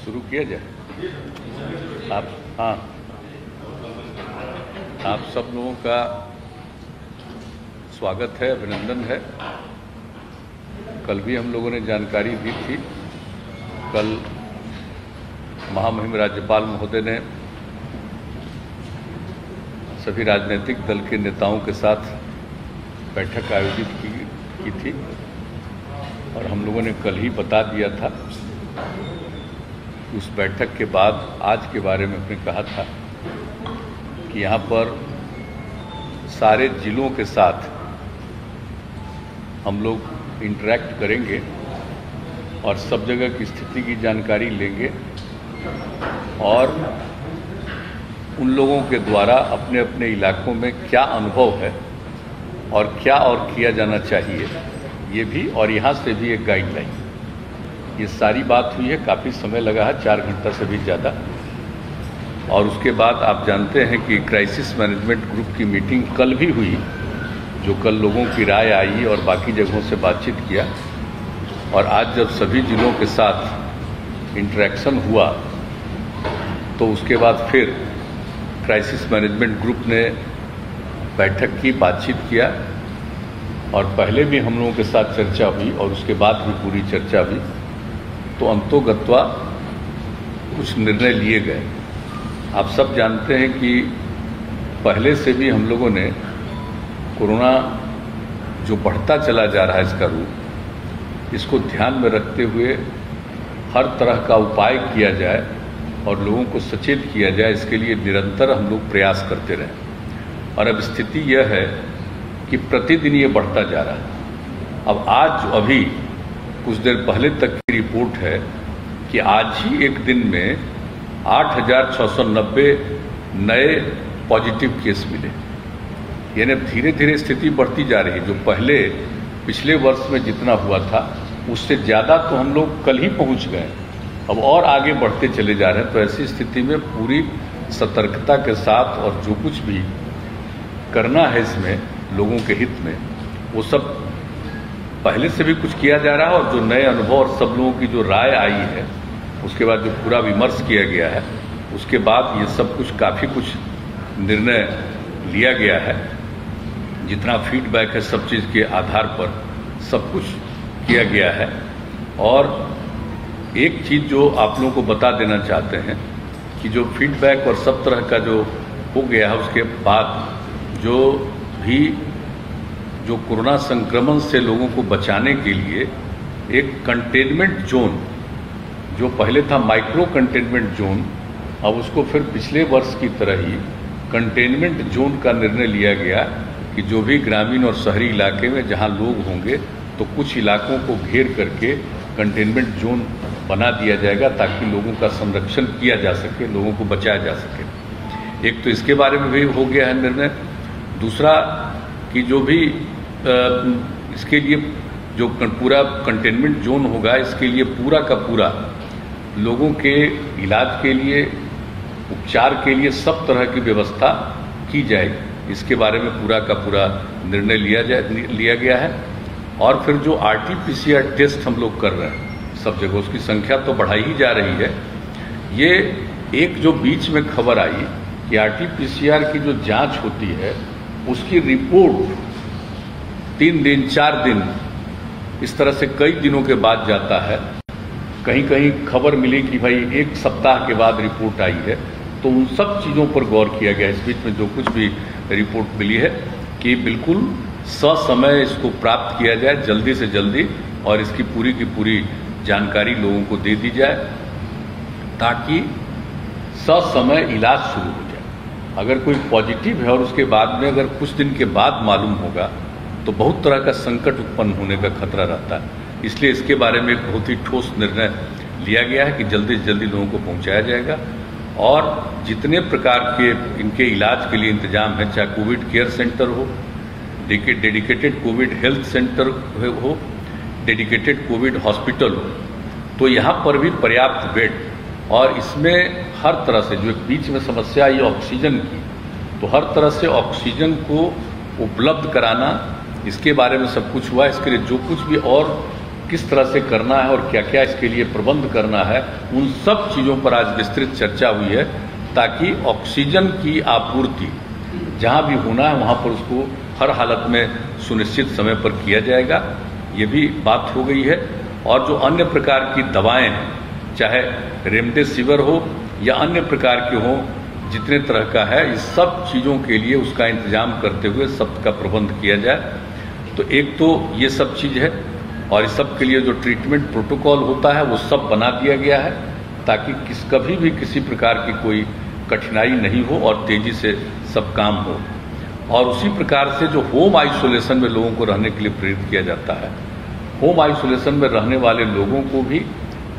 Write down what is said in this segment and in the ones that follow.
शुरू किया जाए। आप सब लोगों का स्वागत है, अभिनंदन है। कल भी हम लोगों ने जानकारी दी थी। कल महामहिम राज्यपाल महोदय ने सभी राजनीतिक दल के नेताओं के साथ बैठक आयोजित की थी और हम लोगों ने कल ही बता दिया था। उस बैठक के बाद आज के बारे में हमने कहा था कि यहाँ पर सारे जिलों के साथ हम लोग इंटरेक्ट करेंगे और सब जगह की स्थिति की जानकारी लेंगे और उन लोगों के द्वारा अपने अपने इलाकों में क्या अनुभव है और क्या और किया जाना चाहिए, ये भी, और यहाँ से भी एक गाइडलाइन। ये सारी बात हुई है, काफ़ी समय लगा है, 4 घंटा से भी ज़्यादा। और उसके बाद आप जानते हैं कि क्राइसिस मैनेजमेंट ग्रुप की मीटिंग कल भी हुई, जो कल लोगों की राय आई और बाकी जगहों से बातचीत किया। और आज जब सभी जिलों के साथ इंटरेक्शन हुआ तो उसके बाद फिर क्राइसिस मैनेजमेंट ग्रुप ने बैठक की, बातचीत किया और पहले भी हम लोगों के साथ चर्चा हुई और उसके बाद भी पूरी चर्चा हुई। तो अंतोगत्वा कुछ निर्णय लिए गए। आप सब जानते हैं कि पहले से भी हम लोगों ने कोरोना जो बढ़ता चला जा रहा है इसका रूप, इसको ध्यान में रखते हुए हर तरह का उपाय किया जाए और लोगों को सचेत किया जाए, इसके लिए निरंतर हम लोग प्रयास करते रहें। और अब स्थिति यह है कि प्रतिदिन ये बढ़ता जा रहा है। अब आज अभी कुछ देर पहले तक की रिपोर्ट है कि आज ही एक दिन में 8,690 नए पॉजिटिव केस मिले। यानी धीरे धीरे स्थिति बढ़ती जा रही है। जो पहले पिछले वर्ष में जितना हुआ था उससे ज़्यादा तो हम लोग कल ही पहुंच गए, अब और आगे बढ़ते चले जा रहे हैं। तो ऐसी स्थिति में पूरी सतर्कता के साथ और जो कुछ भी करना है इसमें लोगों के हित में, वो सब पहले से भी कुछ किया जा रहा है। और जो नए अनुभव और सब लोगों की जो राय आई है, उसके बाद जो पूरा विमर्श किया गया है, उसके बाद ये सब कुछ काफ़ी कुछ निर्णय लिया गया है। जितना फीडबैक है सब चीज़ के आधार पर सब कुछ किया गया है। और एक चीज़ जो आप लोगों को बता देना चाहते हैं कि जो फीडबैक और सब तरह का जो हो गया है, उसके बाद जो भी जो कोरोना संक्रमण से लोगों को बचाने के लिए एक कंटेनमेंट जोन, जो पहले था माइक्रो कंटेनमेंट जोन, अब उसको फिर पिछले वर्ष की तरह ही कंटेनमेंट जोन का निर्णय लिया गया कि जो भी ग्रामीण और शहरी इलाके में जहां लोग होंगे तो कुछ इलाकों को घेर करके कंटेनमेंट जोन बना दिया जाएगा ताकि लोगों का संरक्षण किया जा सके, लोगों को बचाया जा सके। एक तो इसके बारे में भी हो गया है निर्णय। दूसरा कि जो भी इसके लिए जो पूरा कंटेनमेंट जोन होगा, इसके लिए पूरा का पूरा लोगों के इलाज के लिए, उपचार के लिए सब तरह की व्यवस्था की जाएगी। इसके बारे में पूरा का पूरा निर्णय लिया गया है। और फिर जो RT-PCR टेस्ट हम लोग कर रहे हैं सब जगह, उसकी संख्या तो बढ़ाई ही जा रही है। ये एक जो बीच में खबर आई कि RT-PCR की जो जांच होती है उसकी रिपोर्ट 3 दिन 4 दिन इस तरह से कई दिनों के बाद जाता है। कहीं कहीं खबर मिली कि भाई 1 सप्ताह के बाद रिपोर्ट आई है। तो उन सब चीज़ों पर गौर किया गया इस बीच में जो कुछ भी रिपोर्ट मिली है कि बिल्कुल ससमय इसको प्राप्त किया जाए, जल्दी से जल्दी, और इसकी पूरी की पूरी जानकारी लोगों को दे दी जाए ताकि ससमय इलाज शुरू हो जाए। अगर कोई पॉजिटिव है और उसके बाद में अगर कुछ दिन के बाद मालूम होगा तो बहुत तरह का संकट उत्पन्न होने का खतरा रहता है। इसलिए इसके बारे में एक बहुत ही ठोस निर्णय लिया गया है कि जल्दी से जल्दी लोगों को पहुंचाया जाएगा। और जितने प्रकार के इनके इलाज के लिए इंतजाम है, चाहे कोविड केयर सेंटर हो, डेडिकेटेड कोविड हेल्थ सेंटर हो, डेडिकेटेड कोविड हॉस्पिटल हो, तो यहाँ पर भी पर्याप्त बेड, और इसमें हर तरह से जो एक बीच में समस्या आई ऑक्सीजन की, तो हर तरह से ऑक्सीजन को उपलब्ध कराना, इसके बारे में सब कुछ हुआ। इसके लिए जो कुछ भी और किस तरह से करना है और क्या क्या इसके लिए प्रबंध करना है, उन सब चीज़ों पर आज विस्तृत चर्चा हुई है, ताकि ऑक्सीजन की आपूर्ति जहाँ भी होना है वहाँ पर उसको हर हालत में सुनिश्चित समय पर किया जाएगा, ये भी बात हो गई है। और जो अन्य प्रकार की दवाएं हैं, चाहे रेमडेसिविर हो या अन्य प्रकार के हों, जितने तरह का है, इस सब चीज़ों के लिए उसका इंतजाम करते हुए सबका प्रबंध किया जाए। तो एक तो ये सब चीज़ है, और इस सब के लिए जो ट्रीटमेंट प्रोटोकॉल होता है वो सब बना दिया गया है, ताकि कभी भी किसी प्रकार की कोई कठिनाई नहीं हो और तेज़ी से सब काम हो। और उसी प्रकार से जो होम आइसोलेशन में लोगों को रहने के लिए प्रेरित किया जाता है, होम आइसोलेशन में रहने वाले लोगों को भी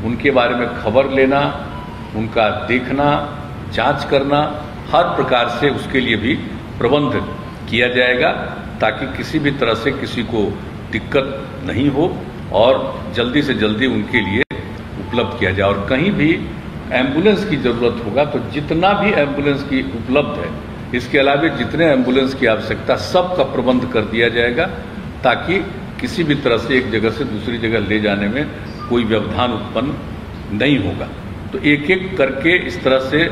उनके बारे में खबर लेना, उनका देखना, जांच करना, हर प्रकार से उसके लिए भी प्रबंध किया जाएगा, ताकि किसी भी तरह से किसी को दिक्कत नहीं हो और जल्दी से जल्दी उनके लिए उपलब्ध किया जाए। और कहीं भी एम्बुलेंस की ज़रूरत होगा तो जितना भी एम्बुलेंस की उपलब्ध है, इसके अलावा जितने एम्बुलेंस की आवश्यकता, सब का प्रबंध कर दिया जाएगा, ताकि किसी भी तरह से एक जगह से दूसरी जगह ले जाने में कोई व्यवधान उत्पन्न नहीं होगा। तो एक एक करके इस तरह से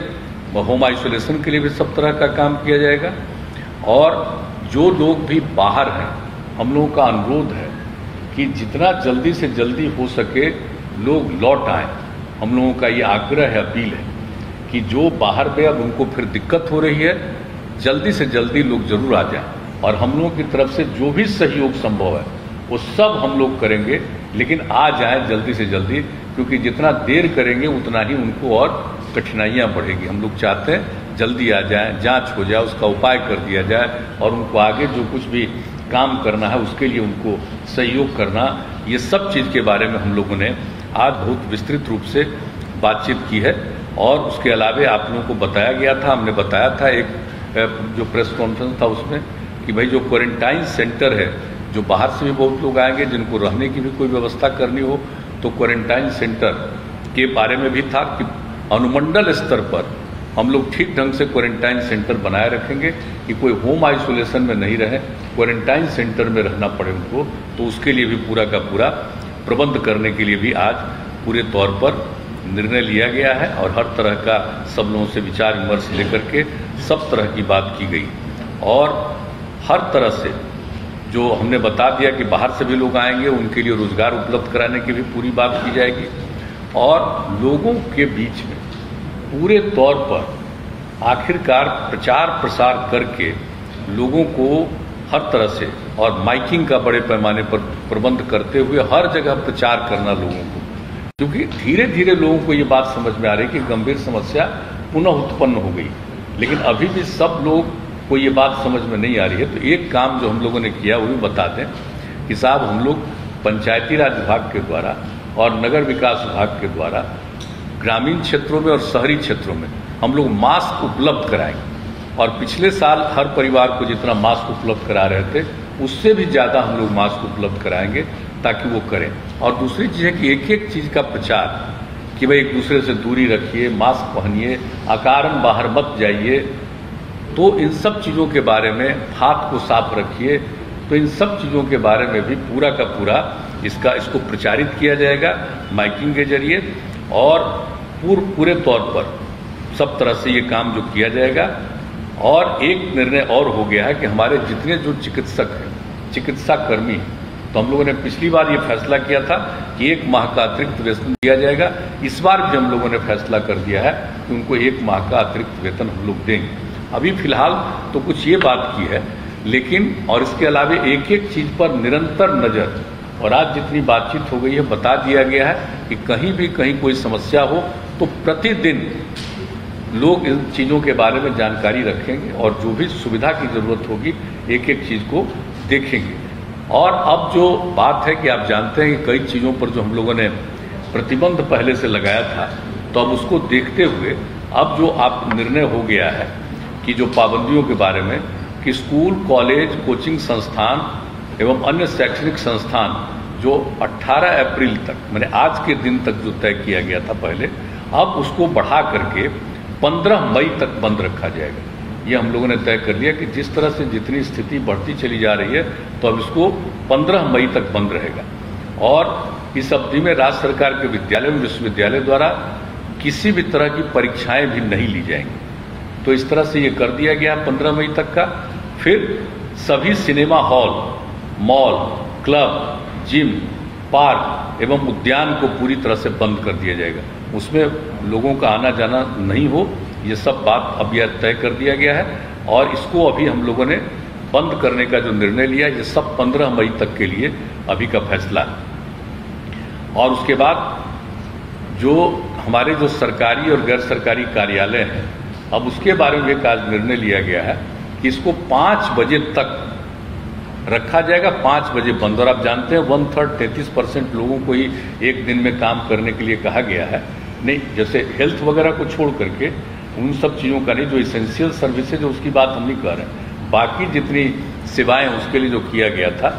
होम आइसोलेशन के लिए भी सब तरह का काम किया जाएगा। और जो लोग भी बाहर हैं, हम लोगों का अनुरोध है कि जितना जल्दी से जल्दी हो सके लोग लौट आएँ। हम लोगों का ये आग्रह है, अपील है कि जो बाहर में अब उनको फिर दिक्कत हो रही है, जल्दी से जल्दी लोग जरूर आ जाएं। और हम लोगों की तरफ से जो भी सहयोग संभव है वो सब हम लोग करेंगे, लेकिन आ जाएं जल्दी से जल्दी, क्योंकि जितना देर करेंगे उतना ही उनको और कठिनाइयाँ बढ़ेगी। हम लोग चाहते हैं जल्दी आ जाएं, जांच हो जाए, उसका उपाय कर दिया जाए, और उनको आगे जो कुछ भी काम करना है उसके लिए उनको सहयोग करना, ये सब चीज़ के बारे में हम लोगों ने आज बहुत विस्तृत रूप से बातचीत की है। और उसके अलावा आप लोगों को बताया गया था, हमने बताया था एक जो प्रेस कॉन्फ्रेंस था उसमें, कि भाई जो क्वारंटाइन सेंटर है, जो बाहर से भी बहुत लोग आएंगे जिनको रहने की भी कोई व्यवस्था करनी हो, तो क्वारंटाइन सेंटर के बारे में भी था कि अनुमंडल स्तर पर हम लोग ठीक ढंग से क्वारंटाइन सेंटर बनाए रखेंगे, कि कोई होम आइसोलेशन में नहीं रहे, क्वारंटाइन सेंटर में रहना पड़े उनको। तो उसके लिए भी पूरा का पूरा प्रबंध करने के लिए भी आज पूरे तौर पर निर्णय लिया गया है, और हर तरह का सब लोगों से विचार विमर्श लेकर के सब तरह की बात की गई। और हर तरह से जो हमने बता दिया कि बाहर से भी लोग आएंगे, उनके लिए रोजगार उपलब्ध कराने की भी पूरी बात की जाएगी। और लोगों के बीच में पूरे तौर पर आखिरकार प्रचार प्रसार करके लोगों को हर तरह से, और माइकिंग का बड़े पैमाने पर प्रबंध करते हुए हर जगह प्रचार करना लोगों को, क्योंकि धीरे धीरे लोगों को ये बात समझ में आ रही है कि गंभीर समस्या पुनः उत्पन्न हो गई, लेकिन अभी भी सब लोग को ये बात समझ में नहीं आ रही है। तो एक काम जो हम लोगों ने किया वो भी बता दें कि साहब, हम लोग पंचायती राज विभाग के द्वारा और नगर विकास विभाग के द्वारा ग्रामीण क्षेत्रों में और शहरी क्षेत्रों में हम लोग मास्क उपलब्ध कराएंगे। और पिछले साल हर परिवार को जितना मास्क उपलब्ध करा रहे थे, उससे भी ज़्यादा हम लोग मास्क उपलब्ध कराएंगे, ताकि वो करें। और दूसरी चीज़ है कि एक एक चीज़ का प्रचार, कि भाई एक दूसरे से दूरी रखिए, मास्क पहनिए, अकारण बाहर मत जाइए, तो इन सब चीज़ों के बारे में, हाथ को साफ रखिए, तो इन सब चीज़ों के बारे में भी पूरा का पूरा इसको प्रचारित किया जाएगा माइकिंग के जरिए। और पूरे तौर पर सब तरह से ये काम जो किया जाएगा। और एक निर्णय और हो गया है कि हमारे जितने जो चिकित्सक हैं, चिकित्सा कर्मी, तो हम लोगों ने पिछली बार ये फैसला किया था कि 1 माह का अतिरिक्त वेतन दिया जाएगा। इस बार भी हम लोगों ने फैसला कर दिया है कि उनको 1 माह का अतिरिक्त वेतन हम लोग देंगे। अभी फिलहाल तो कुछ ये बात की है, लेकिन और इसके अलावा एक एक चीज़ पर निरंतर नज़र, और आज जितनी बातचीत हो गई है बता दिया गया है कि कहीं भी कहीं कोई समस्या हो तो प्रतिदिन लोग इन चीज़ों के बारे में जानकारी रखेंगे, और जो भी सुविधा की ज़रूरत होगी एक एक चीज़ को देखेंगे। और अब जो बात है कि आप जानते हैं कि कई चीज़ों पर जो हम लोगों ने प्रतिबंध पहले से लगाया था, तो अब उसको देखते हुए अब जो आप निर्णय हो गया है कि जो पाबंदियों के बारे में, कि स्कूल, कॉलेज, कोचिंग संस्थान एवं अन्य शैक्षणिक संस्थान जो 18 अप्रैल तक, मैंने आज के दिन तक जो तय किया गया था पहले, अब उसको बढ़ा करके 15 मई तक बंद रखा जाएगा। ये हम लोगों ने तय कर लिया कि जिस तरह से जितनी स्थिति बढ़ती चली जा रही है, तो अब इसको 15 मई तक बंद रहेगा। और इस अवधि में राज्य सरकार के विद्यालय एवं विश्वविद्यालय द्वारा किसी भी तरह की परीक्षाएं भी नहीं ली जाएंगी। तो इस तरह से ये कर दिया गया 15 मई तक का। फिर सभी cinema hall, mall, club, gym, park एवं उद्यान को पूरी तरह से बंद कर दिया जाएगा। उसमें लोगों का आना जाना नहीं हो, ये सब बात अब यह तय कर दिया गया है और इसको अभी हम लोगों ने बंद करने का जो निर्णय लिया, ये सब 15 मई तक के लिए अभी का फैसला है। और उसके बाद जो हमारे जो सरकारी और गैर सरकारी कार्यालय हैं, अब उसके बारे में एक आज निर्णय लिया गया है कि इसको 5 बजे तक रखा जाएगा, 5 बजे बंद। और आप जानते हैं 1/3 33% लोगों को ही एक दिन में काम करने के लिए कहा गया है। नहीं, जैसे हेल्थ वगैरह को छोड़ करके उन सब चीज़ों का नहीं, जो इसेंशियल सर्विसेज है उसकी बात हम नहीं कर रहे हैं, बाकी जितनी सेवाएं उसके लिए जो किया गया था,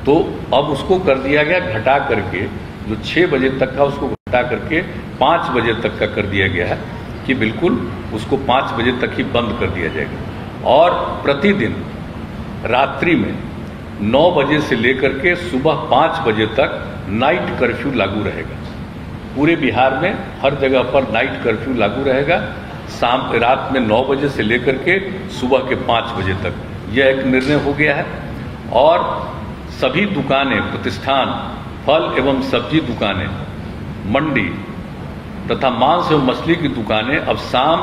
तो अब उसको कर दिया गया घटा करके, जो 6 बजे तक था उसको घटा करके 5 बजे तक का कर दिया गया है कि बिल्कुल उसको 5 बजे तक ही बंद कर दिया जाएगा। और प्रतिदिन रात्रि में 9 बजे से लेकर के सुबह 5 बजे तक नाइट कर्फ्यू लागू रहेगा। पूरे बिहार में हर जगह पर नाइट कर्फ्यू लागू रहेगा, रात में 9 बजे से लेकर के सुबह के 5 बजे तक। यह एक निर्णय हो गया है। और सभी दुकानें, प्रतिष्ठान, फल एवं सब्जी दुकानें, मंडी तथा मांस एवं मछली की दुकानें अब शाम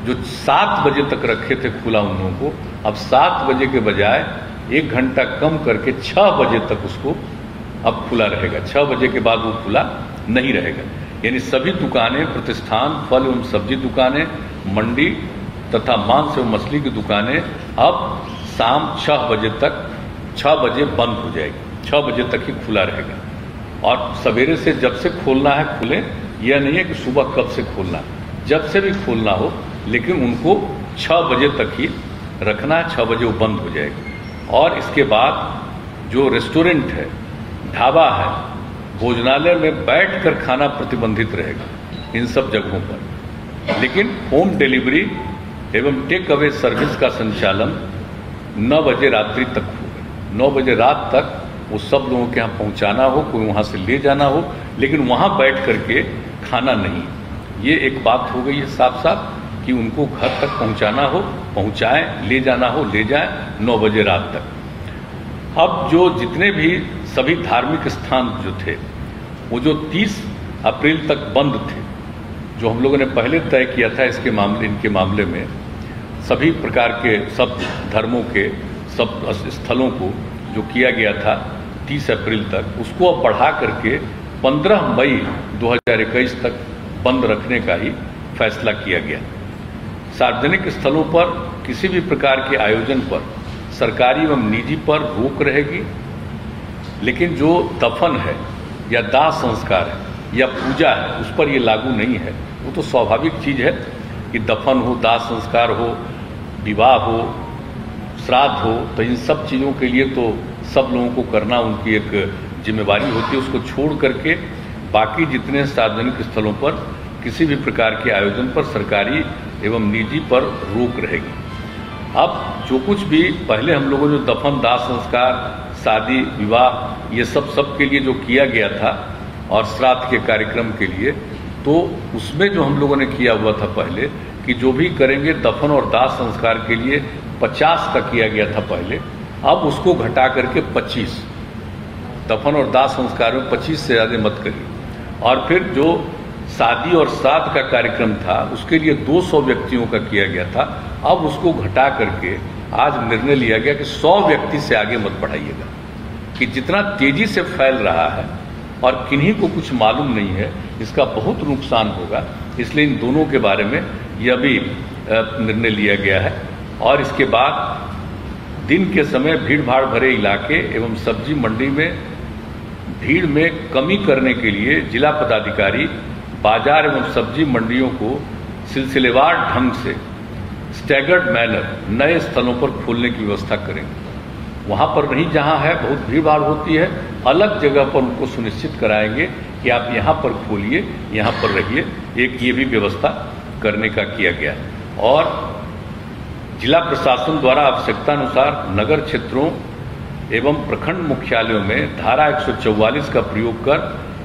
जो 7 बजे तक रखे थे खुला उन लोगों को, अब 7 बजे के बजाय 1 घंटा कम करके 6 बजे तक उसको अब खुला रहेगा। 6 बजे के बाद वो खुला नहीं रहेगा। यानी सभी दुकानें, प्रतिष्ठान, फल एवं सब्जी दुकानें, मंडी तथा मांस एवं मछली की दुकानें अब शाम 6 बजे तक, 6 बजे बंद हो जाएगी, 6 बजे तक ही खुला रहेगा। और सवेरे से जब से खोलना है खुले, यह नहीं है कि सुबह कब से खोलना है, जब से भी खोलना हो, लेकिन उनको 6 बजे तक ही रखना है, 6 बजे वो बंद हो जाएगा। और इसके बाद जो रेस्टोरेंट है, ढाबा है, भोजनालय में बैठकर खाना प्रतिबंधित रहेगा इन सब जगहों पर, लेकिन होम डिलीवरी एवं टेक अवे सर्विस का संचालन 9 बजे रात्रि तक होगा। 9 बजे रात तक वो सब लोगों के यहाँ पहुँचाना हो, कोई वहाँ से ले जाना हो, लेकिन वहाँ बैठ करके खाना नहीं। ये एक बात हो गई है साफ साफ कि उनको घर तक पहुँचाना हो पहुँचाएं, ले जाना हो ले जाएं 9 बजे रात तक। अब जो जितने भी सभी धार्मिक स्थान जो थे, वो जो 30 अप्रैल तक बंद थे, जो हम लोगों ने पहले तय किया था इनके मामले में, सभी प्रकार के सब धर्मों के सब स्थलों को जो किया गया था 30 अप्रैल तक, उसको अब बढ़ा करके 15 मई 2021 तक बंद रखने का ही फैसला किया गया। सार्वजनिक स्थलों पर किसी भी प्रकार के आयोजन पर सरकारी एवं निजी पर रोक रहेगी, लेकिन जो दफन है या दाह संस्कार है या पूजा है उस पर ये लागू नहीं है। वो तो स्वाभाविक चीज़ है कि दफन हो, दाह संस्कार हो, विवाह हो, श्राद्ध हो, तो इन सब चीज़ों के लिए तो सब लोगों को करना उनकी एक जिम्मेवारी होती है। उसको छोड़ करके बाकी जितने सार्वजनिक स्थलों पर किसी भी प्रकार के आयोजन पर सरकारी एवं निजी पर रोक रहेगी। अब जो कुछ भी पहले हम लोगों ने जो दफन, दाह संस्कार, शादी, विवाह, ये सब के लिए जो किया गया था और श्राद्ध के कार्यक्रम के लिए, तो उसमें जो हम लोगों ने किया हुआ था पहले कि जो भी करेंगे दफन और दाह संस्कार के लिए 50 का किया गया था पहले, अब उसको घटा करके 25, दफन और दाह संस्कार में 25 से ज़्यादा मत करिए। और फिर जो शादी और श्राद्ध का कार्यक्रम था उसके लिए 200 व्यक्तियों का किया गया था, अब उसको घटा करके आज निर्णय लिया गया कि 100 व्यक्ति से आगे मत बढ़ाइएगा। कि जितना तेजी से फैल रहा है और किन्हीं को कुछ मालूम नहीं है, इसका बहुत नुकसान होगा, इसलिए इन दोनों के बारे में यह भी निर्णय लिया गया है। और इसके बाद दिन के समय भीड़ भाड़ भरे इलाके एवं सब्जी मंडी में भीड़ में कमी करने के लिए जिला पदाधिकारी बाजार एवं सब्जी मंडियों को सिलसिलेवार ढंग से स्टैगर्ड मैनर नए स्थलों पर खोलने की व्यवस्था करेंगे। वहाँ पर नहीं जहाँ है बहुत भीड़ भाड़ होती है, अलग जगह पर उनको सुनिश्चित कराएंगे कि आप यहाँ पर खोलिए, यहाँ पर रहिए। एक ये भी व्यवस्था करने का किया गया। और जिला प्रशासन द्वारा आवश्यकता अनुसार नगर क्षेत्रों एवं प्रखंड मुख्यालयों में धारा 144 का प्रयोग कर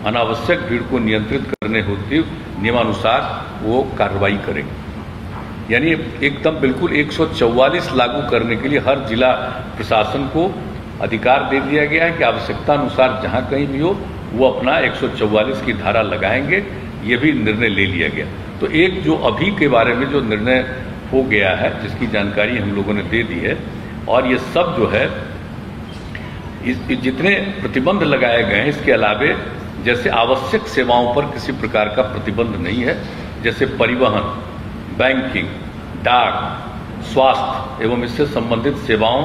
अनावश्यक भीड़ को नियंत्रित करने होती नियमानुसार वो कार्रवाई करेंगे। यानी एकदम बिल्कुल 144 लागू करने के लिए हर जिला प्रशासन को अधिकार दे दिया गया है कि आवश्यकता अनुसार जहां कहीं भी हो वो अपना 144 की धारा लगाएंगे। ये भी निर्णय ले लिया गया। तो एक जो अभी के बारे में जो निर्णय हो गया है जिसकी जानकारी हम लोगों ने दे दी है, और ये सब जो है जितने प्रतिबंध लगाए गए हैं इसके अलावे जैसे आवश्यक सेवाओं पर किसी प्रकार का प्रतिबंध नहीं है, जैसे परिवहन, बैंकिंग, डाक, स्वास्थ्य एवं इससे संबंधित सेवाओं,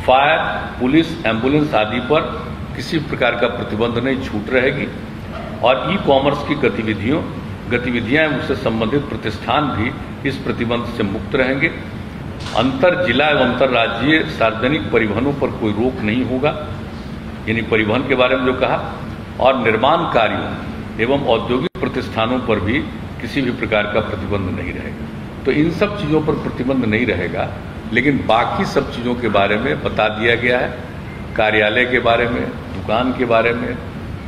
फायर, पुलिस, एम्बुलेंस आदि पर किसी प्रकार का प्रतिबंध नहीं, छूट रहेगी। और ई कॉमर्स की गतिविधियां एवं उससे संबंधित प्रतिष्ठान भी इस प्रतिबंध से मुक्त रहेंगे। अंतर जिला एवं अंतर्राज्यीय सार्वजनिक परिवहनों पर कोई रोक नहीं होगा, यानी परिवहन के बारे में जो कहा, और निर्माण कार्यों एवं औद्योगिक प्रतिष्ठानों पर भी किसी भी प्रकार का प्रतिबंध नहीं रहेगा। तो इन सब चीज़ों पर प्रतिबंध नहीं रहेगा, लेकिन बाकी सब चीज़ों के बारे में बता दिया गया है। कार्यालय के बारे में, दुकान के बारे में,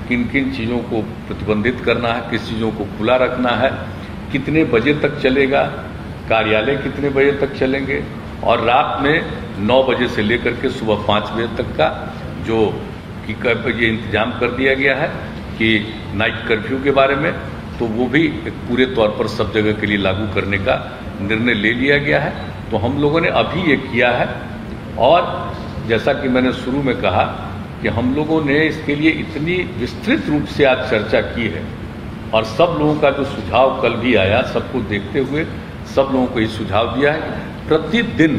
किन किन चीज़ों को प्रतिबंधित करना है, किस चीज़ों को खुला रखना है, कितने बजे तक चलेगा, कार्यालय कितने बजे तक चलेंगे, और रात में 9 बजे से लेकर के सुबह 5 बजे तक का जो कि ये इंतजाम कर दिया गया है कि नाइट कर्फ्यू के बारे में, तो वो भी पूरे तौर पर सब जगह के लिए लागू करने का निर्णय ले लिया गया है। तो हम लोगों ने अभी ये किया है, और जैसा कि मैंने शुरू में कहा कि हम लोगों ने इसके लिए इतनी विस्तृत रूप से आज चर्चा की है, और सब लोगों का जो सुझाव कल भी आया, सबको देखते हुए सब लोगों को ये सुझाव दिया है कि प्रतिदिन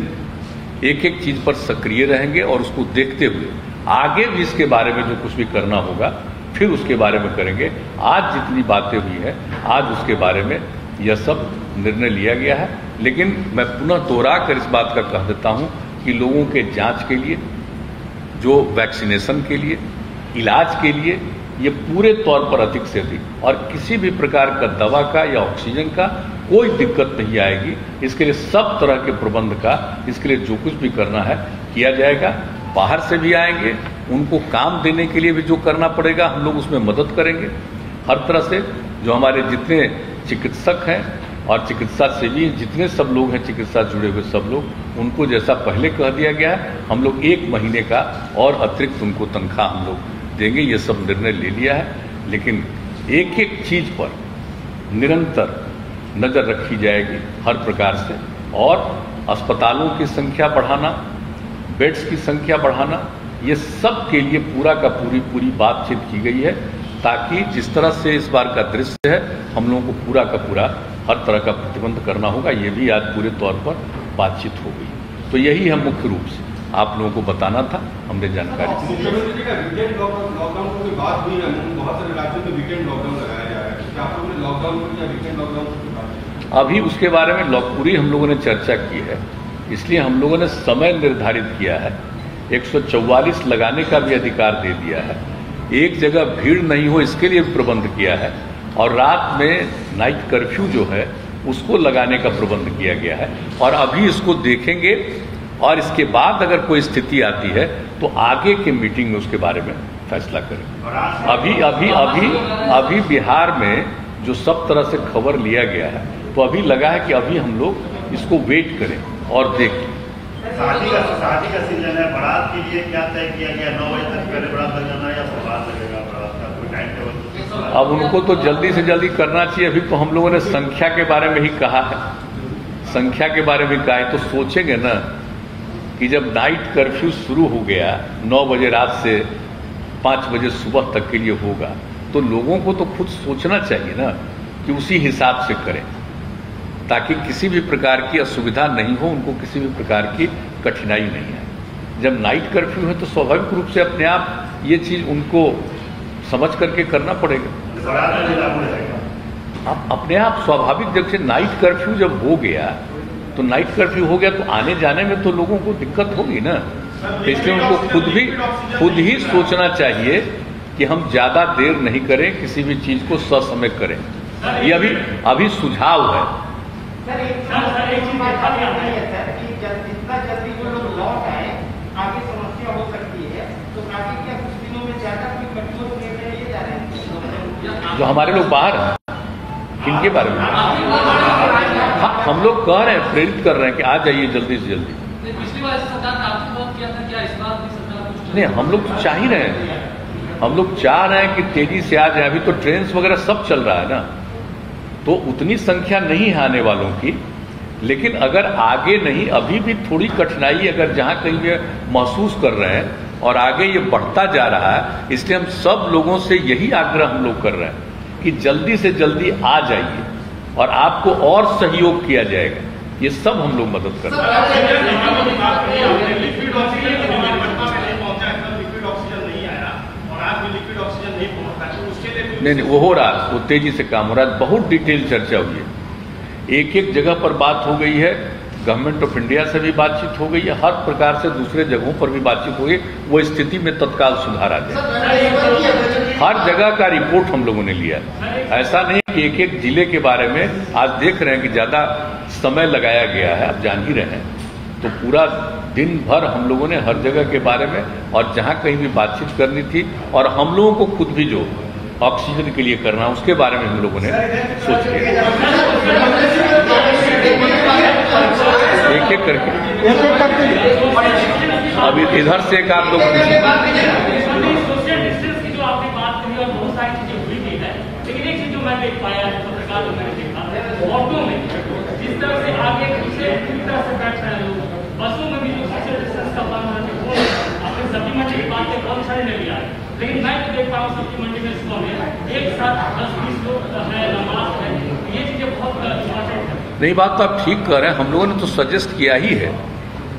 एक एक चीज़ पर सक्रिय रहेंगे और उसको देखते हुए आगे भी इसके बारे में जो कुछ भी करना होगा फिर उसके बारे में करेंगे। आज जितनी बातें हुई हैं आज उसके बारे में यह सब निर्णय लिया गया है। लेकिन मैं पुनः दोहरा कर इस बात का कह देता हूं कि लोगों के जांच के लिए, जो वैक्सीनेशन के लिए, इलाज के लिए ये पूरे तौर पर अधिक से अधिक, और किसी भी प्रकार का दवा का या ऑक्सीजन का कोई दिक्कत नहीं आएगी। इसके लिए सब तरह के प्रबंध का, इसके लिए जो कुछ भी करना है किया जाएगा। बाहर से भी आएंगे, उनको काम देने के लिए भी जो करना पड़ेगा हम लोग उसमें मदद करेंगे हर तरह से। जो हमारे जितने चिकित्सक हैं और चिकित्सा सेवी जितने सब लोग हैं, चिकित्सा जुड़े हुए सब लोग, उनको जैसा पहले कह दिया गया है, हम लोग 1 महीने का और अतिरिक्त उनको तनख्वाह हम लोग देंगे। ये सब निर्णय ले लिया है। लेकिन एक एक चीज पर निरंतर नजर रखी जाएगी हर प्रकार से, और अस्पतालों की संख्या बढ़ाना, बेड्स की संख्या बढ़ाना, ये सब के लिए पूरा का पूरी बातचीत की गई है, ताकि जिस तरह से इस बार का दृश्य है हम लोगों को पूरा का पूरा हर तरह का प्रतिबंध करना होगा। ये भी आज पूरे तौर पर बातचीत हो गई। तो यही हम मुख्य रूप से आप लोगों को बताना था, हमने जानकारी दी। मुख्यमंत्री जी का वीकेंड लॉकडाउन की बात हुई है, बहुत सारे राज्यों में वीकेंड लॉकडाउन लगाया जा रहा है, क्या आप लोगों ने लॉकडाउन को या वीकेंड लॉकडाउन की बात? अभी उसके बारे में पूरी हम लोगों ने चर्चा की है, इसलिए हम लोगों ने समय निर्धारित किया है। 144 लगाने का भी अधिकार दे दिया है, एक जगह भीड़ नहीं हो इसके लिए प्रबंध किया है, और रात में नाइट कर्फ्यू जो है उसको लगाने का प्रबंध किया गया है। और अभी इसको देखेंगे, और इसके बाद अगर कोई स्थिति आती है तो आगे के मीटिंग में उसके बारे में फैसला करें। अभी बिहार में जो सब तरह से खबर लिया गया है, तो अभी लगा है कि अभी हम लोग इसको वेट करें और देखें। शादी का सीजन है, बारात के लिए क्या तय किया गया? 9 बजे तक पहले बारात लग जाना या बारात लगेगा? बारात का कोई टाइम टेबल? अब उनको तो जल्दी से जल्दी करना चाहिए। अभी तो हम लोगों ने संख्या के बारे में ही कहा है, संख्या के बारे में कहा है, तो सोचेंगे ना कि जब नाइट कर्फ्यू शुरू हो गया 9 बजे रात से 5 बजे सुबह तक के लिए होगा, तो लोगों को तो खुद सोचना चाहिए ना कि उसी हिसाब से करें, ताकि किसी भी प्रकार की असुविधा नहीं हो, उनको किसी भी प्रकार की कठिनाई नहीं है। जब नाइट कर्फ्यू है तो स्वाभाविक रूप से अपने आप ये चीज उनको समझ करके करना पड़ेगा। अपने आप स्वाभाविक, जब से नाइट कर्फ्यू जब हो गया तो नाइट कर्फ्यू हो गया तो आने जाने में तो लोगों को दिक्कत होगी ना, तो इसलिए उनको खुद ही सोचना चाहिए कि हम ज्यादा देर नहीं करें, किसी भी चीज को ससमय करें। ये अभी सुझाव है। सर एक बात है कि जितना जल्दी जो लोग लौट आए, आगे समस्या हो सकती है, जो हमारे लोग बाहर हैं, इनके बारे में। हाँ, हम लोग कह रहे हैं, प्रेरित कर रहे हैं कि आ जाइए जल्दी से जल्दी। पिछली बार सरकार काफी बहुत किया था, क्या इस बार भी सरकार कुछ नहीं, हम लोग चाह ही रहे हैं, हम लोग चाह रहे हैं कि तेजी से आ जाए। अभी तो ट्रेन वगैरह सब चल रहा है ना, तो उतनी संख्या नहीं है आने वालों की। लेकिन अगर आगे नहीं, अभी भी थोड़ी कठिनाई अगर जहां कहीं ये महसूस कर रहे हैं और आगे ये बढ़ता जा रहा है, इसलिए हम सब लोगों से यही आग्रह हम लोग कर रहे हैं कि जल्दी से जल्दी आ जाइए और आपको और सहयोग किया जाएगा। ये सब हम लोग मदद कर रहे हैं। नहीं, वो हो रहा है, वो तेजी से काम हो रहा है, बहुत डिटेल चर्चा हुई है, एक एक जगह पर बात हो गई है, गवर्नमेंट ऑफ इंडिया से भी बातचीत हो गई है, हर प्रकार से दूसरे जगहों पर भी बातचीत हो गई, वो स्थिति में तत्काल सुधार आ जाए। हर जगह का रिपोर्ट हम लोगों ने लिया है, ऐसा नहीं कि एक एक जिले के बारे में। आज देख रहे हैं कि ज्यादा समय लगाया गया है, आप जान ही रहे हैं, तो पूरा दिन भर हम लोगों ने हर जगह के बारे में और जहां कहीं भी बातचीत करनी थी, और हम लोगों को खुद भी जो ऑक्सीजन के लिए करना, उसके बारे में हम लोगों ने सोच लिया, एक एक करके। अभी इधर से एक आप लोग मैं देख पाया है, पत्रकार लोग मैंने देखा, ऑटो में जिस तरह से आगे पीछे पूरी तरह से बैठ रहे हैं लोग, बसों में भी जो सोशल डिस्टेंस का पालन है, वो अपने सब्जी मंडी की बात बहुत सारे नहीं आ रहे, लेकिन मैं तो देख पा रहा हूँ सब्जी मंडी में सुबह में एक साथ 10-20 लोग है, नमाज है, ये चीजें बहुत इम्पोर्टेंट है। नहीं, बात तो आप ठीक कर रहे हैं, हम लोगों ने तो सजेस्ट किया ही है,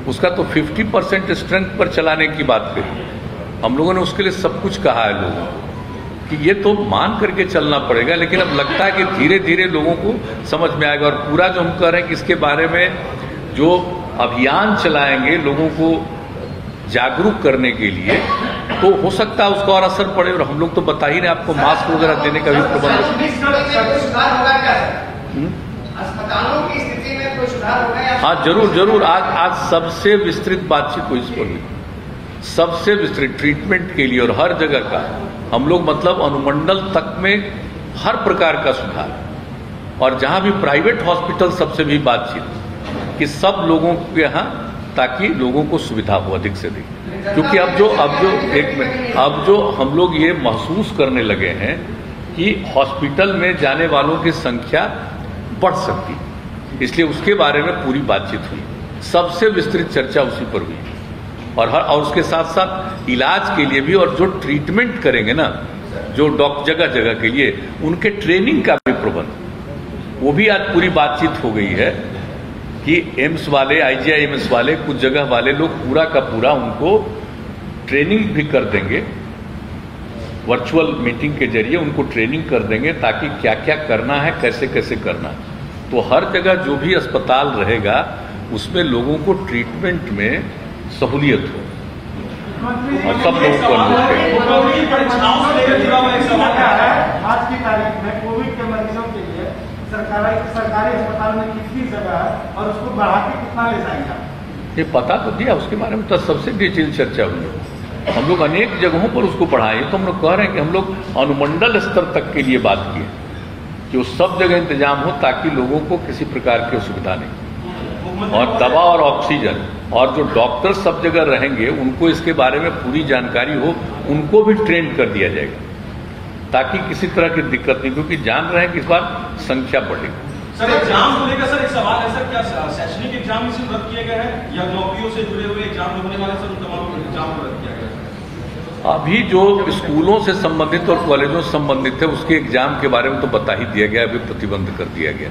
उसका तो 50% स्ट्रेंथ पर चलाने की बात करी, हम लोगों ने उसके लिए सब कुछ कहा है लोगों को कि ये तो मान करके चलना पड़ेगा। लेकिन अब लगता है कि धीरे धीरे लोगों को समझ में आएगा, और पूरा जो हम कह रहे हैं कि इसके बारे में जो अभियान चलाएंगे लोगों को जागरूक करने के लिए, तो हो सकता है उसका और असर पड़े। और हम लोग तो बता ही रहे आपको, मास्क वगैरह देने का भी प्रबंध। अस्पतालों की स्थिति में कोई सुधार होगा? हाँ, जरूर जरूर। आज सबसे विस्तृत बातचीत हुई इस पर, सबसे विस्तृत ट्रीटमेंट के लिए और हर जगह का हम लोग, मतलब अनुमंडल तक में हर प्रकार का सुधार, और जहां भी प्राइवेट हॉस्पिटल सबसे भी बातचीत कि सब लोगों के यहाँ, ताकि लोगों को सुविधा हो अधिक से अधिक। क्योंकि अब जो हम लोग ये महसूस करने लगे हैं कि हॉस्पिटल में जाने वालों की संख्या बढ़ सकती, इसलिए उसके बारे में पूरी बातचीत हुई, सबसे विस्तृत चर्चा उसी पर हुई, और उसके साथ साथ इलाज के लिए भी, और जो ट्रीटमेंट करेंगे ना, जो जगह जगह के लिए उनके ट्रेनिंग का भी प्रबंध, वो भी आज पूरी बातचीत हो गई है कि एम्स वाले, IGIMS वाले, कुछ जगह वाले लोग पूरा का पूरा उनको ट्रेनिंग भी कर देंगे, वर्चुअल मीटिंग के जरिए उनको ट्रेनिंग कर देंगे, ताकि क्या क्या करना है, कैसे कैसे करना है। तो हर जगह जो भी अस्पताल रहेगा उसमें लोगों को ट्रीटमेंट में सहूलियत हो, और सब लोगों को परीक्षाओं से लेकर जुड़ा हुआ एक सवाल है, आज की तारीख में कोविड के मरीजों के लिए सरकारी अस्पताल में कितनी जगह है और उसको बढ़ा के कितना ले जाएंगे? ये पता तो दिया, उसके बारे में तो सबसे डिटेल चर्चा हुई है, हम लोग अनेक जगहों पर उसको बढ़ाए। तो हम लोग कह रहे हैं कि हम लोग अनुमंडल स्तर तक के लिए बात की है कि वो सब जगह इंतजाम हो, ताकि लोगों को किसी प्रकार की असुविधा नहीं, और दवा और ऑक्सीजन, और जो डॉक्टर सब जगह रहेंगे उनको इसके बारे में पूरी जानकारी हो, उनको भी ट्रेन कर दिया जाएगा, ताकि किसी तरह की दिक्कत नहीं, क्योंकि जान रहे हैं कि इस बार संख्या बढ़ेगी। सर, एग्जाम को लेकर सर एक सवाल है, सर क्या शैक्षणिक एग्जाम इसी रद्द किए गए हैं, या नौकरियों से जुड़े हुए एग्जाम होने वाले सर तमाम एग्जाम को रद्द किया गया है? अभी जो स्कूलों से संबंधित और कॉलेजों से संबंधित है, उसके एग्जाम के बारे में तो बता ही दिया गया, अभी प्रतिबंध कर दिया गया,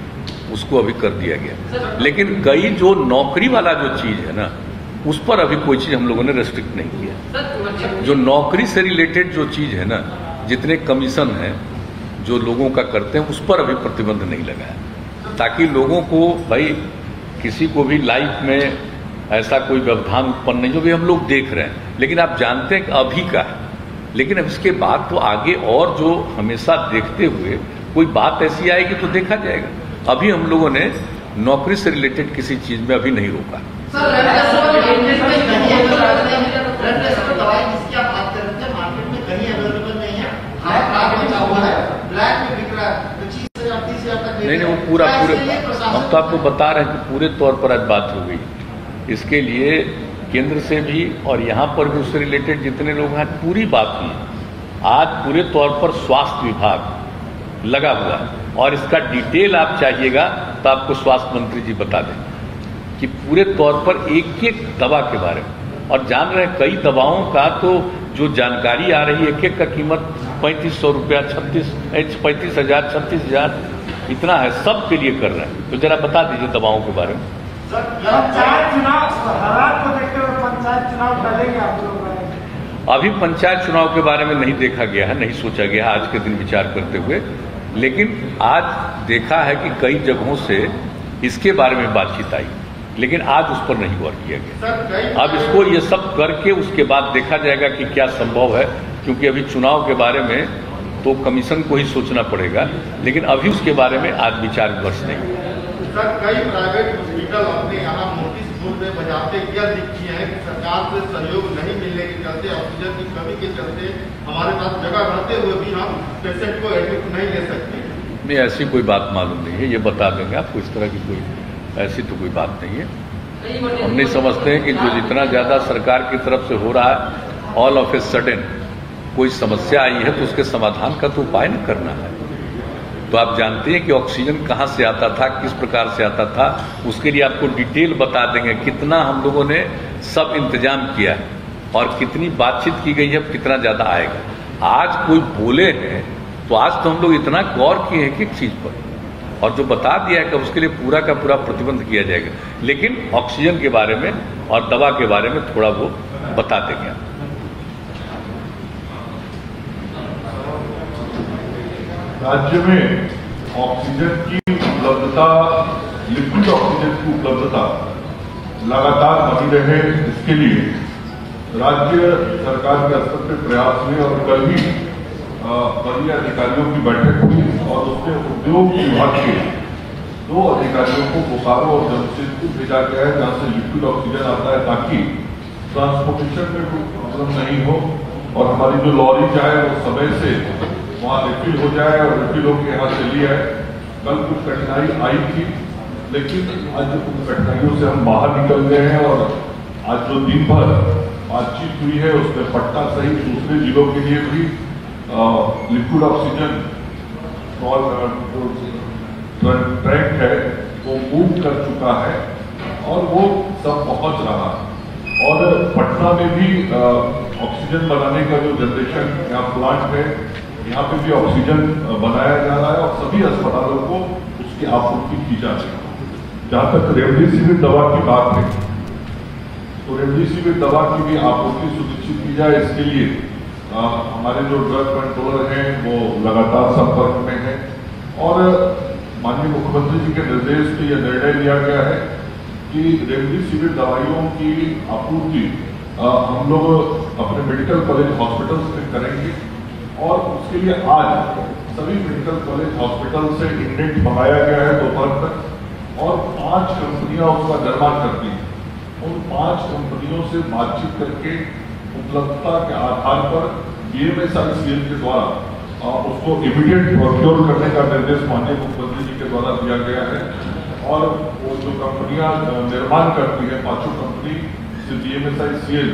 उसको अभी कर दिया गया। लेकिन कई जो नौकरी वाला जो चीज है ना, उस पर अभी कोई चीज हम लोगों ने रेस्ट्रिक्ट नहीं किया। जो नौकरी से रिलेटेड जो चीज है ना, जितने कमीशन है जो लोगों का करते हैं, उस पर अभी प्रतिबंध नहीं लगाया, ताकि लोगों को, भाई किसी को भी लाइफ में ऐसा कोई व्यवधान उत्पन्न नहीं, जो भी हम लोग देख रहे हैं। लेकिन आप जानते हैं कि अभी का है, लेकिन अब इसके बाद तो आगे और जो हमेशा देखते हुए कोई बात ऐसी आएगी तो देखा जाएगा। अभी हम लोगों ने नौकरी से रिलेटेड किसी चीज में अभी नहीं रोका। दवाई जिसकी आप बात कर रहे थे, मार्केट में कहीं अवेलेबल नहीं है, ब्लैक नहीं, वो पूरे हम तो आपको बता रहे हैं कि पूरे तौर पर आज बात हो गई। इसके लिए केंद्र से भी और यहाँ पर भी उससे रिलेटेड जितने लोग हैं पूरी बात हुई। आज पूरे तौर पर स्वास्थ्य विभाग लगा हुआ है और इसका डिटेल आप चाहिएगा तो आपको स्वास्थ्य मंत्री जी बता दें कि पूरे तौर पर एक एक दवा के बारे में। और जान रहे हैं कई दवाओं का तो जो जानकारी आ रही है एक एक का कीमत 3500 रुपया, 35,000, 36,000 इतना है, सब के लिए कर रहे हैं। तो जरा बता दीजिए दवाओं के बारे में। पंचायत चुनाव हालात को देखते हुए पंचायत चुनाव डालेंगे आप लोग? अभी पंचायत चुनाव के बारे में नहीं देखा गया है, नहीं सोचा गया आज के दिन विचार करते हुए, लेकिन आज देखा है कि कई जगहों से इसके बारे में बातचीत आई, लेकिन आज उस पर नहीं गौर किया गया। अब इसको ये सब करके उसके बाद देखा जाएगा कि क्या संभव है, क्योंकि अभी चुनाव के बारे में तो कमीशन को ही सोचना पड़ेगा, लेकिन अभी उसके बारे में आज विचार विमर्श नहीं। सर, कई प्राइवेट हॉस्पिटल अपने यहाँ नोटिस बोर्ड में बजाते यह लिखी है कि सरकार से सहयोग नहीं मिलने के चलते, ऑक्सीजन की कमी के चलते हमारे पास जगह रहते हुए भी हम पेशेंट को एडमिट नहीं ले सकते। नहीं, ऐसी कोई बात मालूम नहीं है, ये बता देंगे आपको। इस तरह की कोई ऐसी तो कोई बात नहीं है। हम नहीं समझते हैं कि जो जितना ज़्यादा सरकार की तरफ से हो रहा है, ऑल ऑफ ए सडन कोई समस्या आई है तो उसके समाधान का तो उपाय न करना है। तो आप जानते हैं कि ऑक्सीजन कहाँ से आता था, किस प्रकार से आता था, उसके लिए आपको डिटेल बता देंगे कितना हम लोगों ने सब इंतजाम किया है और कितनी बातचीत की गई है, कितना ज़्यादा आएगा। आज कोई बोले हैं तो आज तो हम लोग इतना गौर किए हैं कि एक चीज़ पर, और जो बता दिया है कि उसके लिए पूरा का पूरा प्रतिबंध किया जाएगा, लेकिन ऑक्सीजन के बारे में और दवा के बारे में थोड़ा वो बता देंगे। राज्य में ऑक्सीजन की उपलब्धता, लिक्विड ऑक्सीजन की उपलब्धता लगातार बनी रहे, इसके लिए राज्य सरकार के स्तर पर प्रयास हुए और कल ही वरीय अधिकारियों की बैठक हुई और उसमें उद्योग विभाग के 2 अधिकारियों को बोकारो और जमशेदपुर भेजा गया है, जहां से लिक्विड ऑक्सीजन आता है, ताकि ट्रांसपोर्टेशन में कोई प्रॉब्लम नहीं हो और हमारी जो लॉरी जाए वो समय से वहाँ रिफिल हो जाए और रिफिल होकर यहाँ चली आए। कल कुछ कठिनाई आई थी, लेकिन आज उन कठिनाइयों से हम बाहर निकल गए हैं और आज जो दिन भर बातचीत हुई है उसमें पटना सहित दूसरे जिलों के लिए भी लिक्विड ऑक्सीजन और जो ट्रैक है वो मूव कर चुका है और वो सब पहुंच रहा है। और पटना में भी ऑक्सीजन बनाने का जो जनरेशन यहाँ प्लांट है, यहाँ पे भी ऑक्सीजन बनाया जा रहा है और सभी अस्पतालों को उसकी आपूर्ति की जा रही है। जहाँ तक रेमडेसिविर दवा की बात है, तो रेमडेसिविर दवा की भी आपूर्ति सुनिश्चित की जाए। इसके लिए हमारे जो ड्रग कंट्रोलर हैं वो लगातार संपर्क में हैं और माननीय मुख्यमंत्री जी के निर्देश पे यह निर्णय लिया गया है कि रेमडेसिविर दवाइयों की आपूर्ति हम लोग अपने मेडिकल कॉलेज हॉस्पिटल्स में करेंगे और उसके लिए आज सभी मेडिकल कॉलेज हॉस्पिटल से इंडेंट मंगाया गया है दोपहर तक और 5 कंपनियां उसका निर्माण करती हैं। उन 5 कंपनियों से बातचीत करके उपलब्धता के आधार पर BMSICL के द्वारा उसको इमीडिएट प्रोक्योर करने का निर्देश माननीय मुख्यमंत्री जी के द्वारा दिया गया है और वो जो कंपनियां निर्माण करती है 5 कंपनी से BMSICL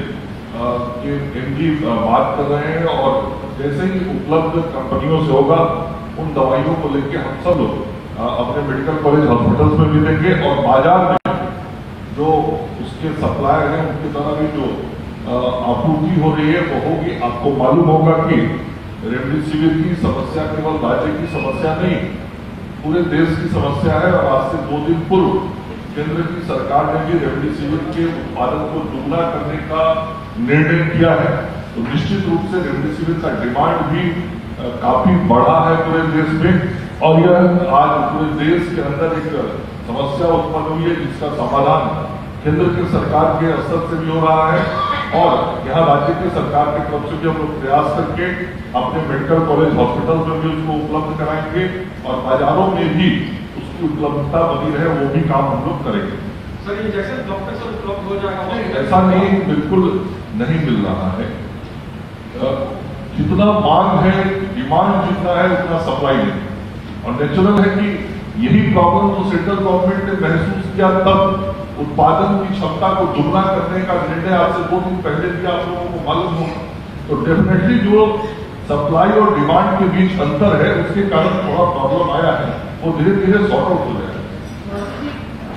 के MD बात कर रहे हैं और जैसे ही उपलब्ध कंपनियों से होगा उन दवाइयों को लेकर हम सब लोग अपने मेडिकल कॉलेज हॉस्पिटल्स में भी देंगे और बाजार में जो उसके सप्लायर हैं उनके द्वारा भी जो आपूर्ति हो रही है वो होगी। आपको मालूम होगा कि रेमडेसिविर की समस्या केवल राज्य की समस्या नहीं, पूरे देश की समस्या है और आज से 2 दिन पूर्व केंद्र की सरकार ने भी रेमडेसिविर के उत्पादन को दुगना करने का निर्णय किया है। तो निश्चित रूप से रेमडेसिविर का डिमांड भी काफी बढ़ा है पूरे देश में और यह आज पूरे देश के अंदर एक समस्या उत्पन्न हुई है जिसका समाधान केंद्र की सरकार के स्तर से भी हो रहा है और यहाँ राज्य की सरकार की तरफ से भी हम लोग प्रयास करके अपने मेडिकल कॉलेज हॉस्पिटल में भी उसको उपलब्ध कराएंगे और बाजारों में भी उसकी उपलब्धता बनी रहे वो भी काम हम लोग करेंगे। सर, ये जैसे डॉक्टर से उपलब्ध हो जाएगा ऐसा नहीं, बिल्कुल नहीं मिल रहा है। जितना मांग है, डिमांड जितना है उतना सप्लाई नहीं और नेचुरल है कि यही प्रॉब्लम तो सेंट्रल गवर्नमेंट ने महसूस किया, तब उत्पादन की क्षमता को दुगना करने का निर्णय आज से 2 दिन पहले दिया, आप लोगों को मालूम होगा। तो डेफिनेटली जो सप्लाई और डिमांड के बीच अंतर है, उसके कारण थोड़ा प्रॉब्लम आया है, वो धीरे धीरे सॉर्ट आउट हो जाएगा।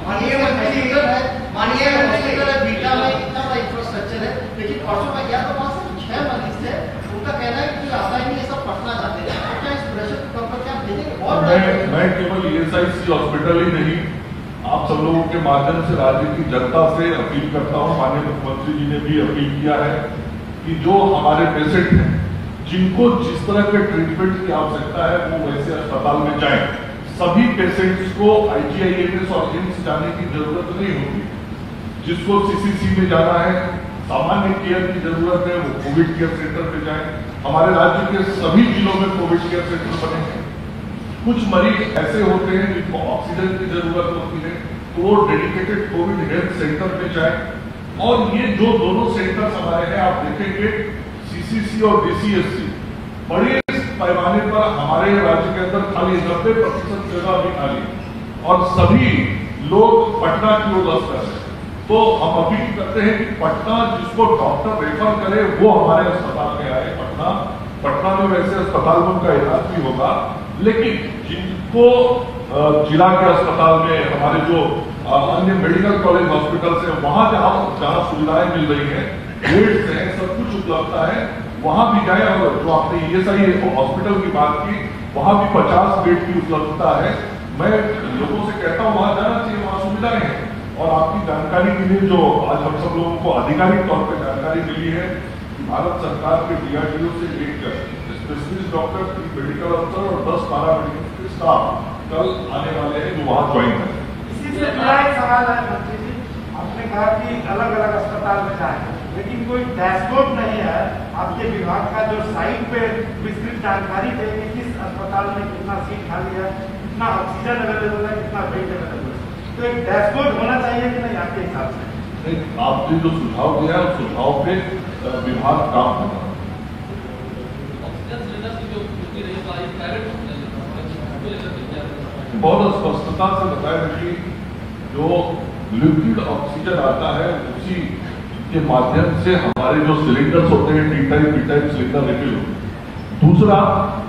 मानिए हॉस्पिटल है बीटा में इतना बड़ा इंफ्रास्ट्रक्चर है, लेकिन परसों में गया तो वहाँ से 6 मरीज थे, उनका कहना है कि आता ही नहीं, सब पटना जाते हैं। क्या इस प्रेशर को कम करके आप भेजेंगे? और मैं केवल ESIC हॉस्पिटल ही नहीं, आप सब लोगों के माध्यम से राज्य की जनता से अपील करता हूँ, माननीय मुख्यमंत्री जी ने भी अपील किया है कि जो हमारे पेशेंट हैं, जिनको जिस तरह के ट्रीटमेंट की आवश्यकता है, वो वैसे अस्पताल में जाएं। सभी पेशेंट्स को IGIMS और एम्स जाने की जरूरत नहीं होती। जिसको CCC में जाना है, सामान्य केयर की जरूरत है, वो कोविड केयर सेंटर पे जाएं। हमारे राज्य के सभी जिलों में कोविड केयर सेंटर बने हैं। कुछ मरीज ऐसे होते हैं जिनको ऑक्सीजन की जरूरत होती है, तो वो डेडिकेटेड कोविड हेल्थ सेंटर पे जाएं। और ये जो दोनों सेंटर्स हमारे हैं, आप देखेंगे CCC और DCSC बड़े पैमाने पर हमारे राज्य के अंदर खाली 90% जगह भी खाली, और सभी लोग पटना की ओर लग रहे हैं। तो हम अपील करते हैं कि पटना जिसको डॉक्टर रेफर करे वो हमारे अस्पताल में आए। पटना में वैसे अस्पताल में उनका इलाज भी होगा, लेकिन जिनको जिला के अस्पताल में, हमारे जो अन्य मेडिकल कॉलेज हॉस्पिटल से, वहां जहां सुविधाएं मिल रही हैं, बेड्स हैं, सब कुछ उपलब्धता है, वहां भी जाए। और जो आपने ESI हॉस्पिटल की बात की, वहां भी 50 बेड की उपलब्धता है। मैं लोगों से कहता हूं वहां जाना चाहिए, वहां सुविधाएं हैं। और आपकी जानकारी के लिए जो आज हम सब लोगों को आधिकारिक तौर पर जानकारी मिली है कि भारत सरकार के DRDO से लेकर स्पेशलिस्ट डॉक्टर, मेडिकल अफसर और 10 पैरामेडिकल स्टाफ कल आने वाले हैं जो वहां ज्वाइन करें। इसी से मेरा एक सवाल है मंत्री जी, आपने कहा कि अलग अलग अस्पताल में जाएंगे, लेकिन कोई डैशबोर्ड नहीं है आपके विभाग का जो साइट पे विस्तृत जानकारी दे कि किस अस्पताल में कितना सीट खाली है, कितना ऑक्सीजन अवेलेबल है, कितना बेड अवेलेबल है। तो एक डैशबोर्ड होना चाहिए कि नहीं आपके हिसाब से? आपने जो सुझाव दिया है, उस सुझाव पे विभाग काम कर रहा है। बहुत स्पष्टता से बताया कि जो लिक्विड ऑक्सीजन आता है, उसी के माध्यम से हमारे जो सिलेंडर्स होते हैं, टी टाइप सिलेंडर रिफिल होते हैं। दूसरा,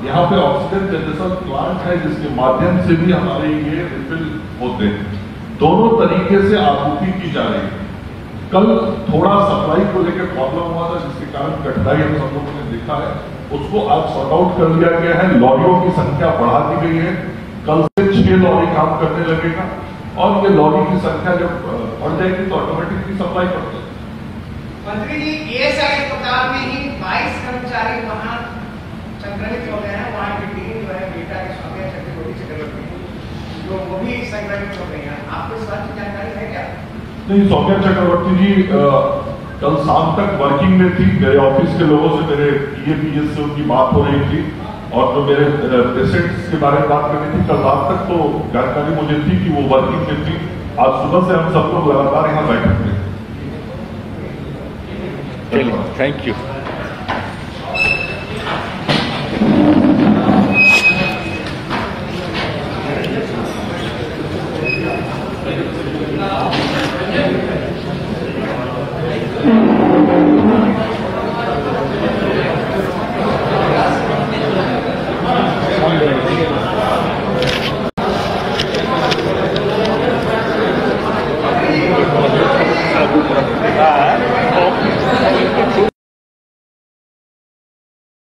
यहाँ पे ऑक्सीजन जनरेशन प्लांट है, जिसके माध्यम से भी हमारे ये रिफिल होते हैं। दोनों तरीके से आपूर्ति की जा रही है। कल थोड़ा सप्लाई को लेकर प्रॉब्लम हुआ था, जिसके कारण कठिनाई हम सब लोगों ने देखा है, उसको आज सॉर्ट आउट कर लिया गया है। लॉरियों की संख्या बढ़ा दी गई है, कल से 6 लॉरी काम करने लगेगा, और ये लॉरी की संख्या जब बढ़ जाएगी तो ऑटोमेटिकली सप्लाई बढ़ जाएगी। मंत्री जी, ESI अस्पताल में ही 22 कर्मचारी वहाँ संक्रमित हो गए हैं। वहाँ की टीम जो है बीटा के सौम्या चक्रवर्ती जो वो भी संक्रमित हो गई है। आपको इस बात की जानकारी है क्या? नहीं, सौम्या चक्रवर्ती जी कल शाम तक वर्किंग में थी। मेरे ऑफिस के लोगों से, मेरे PAPS से उनकी बात हो रही थी, और जो मेरे पेशेंट्स के बारे में बात करनी थी, कल रात तक तो जानकारी मुझे थी कि वो वर्किंग में थी। आज सुबह से हम सब लोग लगातार यहाँ बैठे थे। Thank you.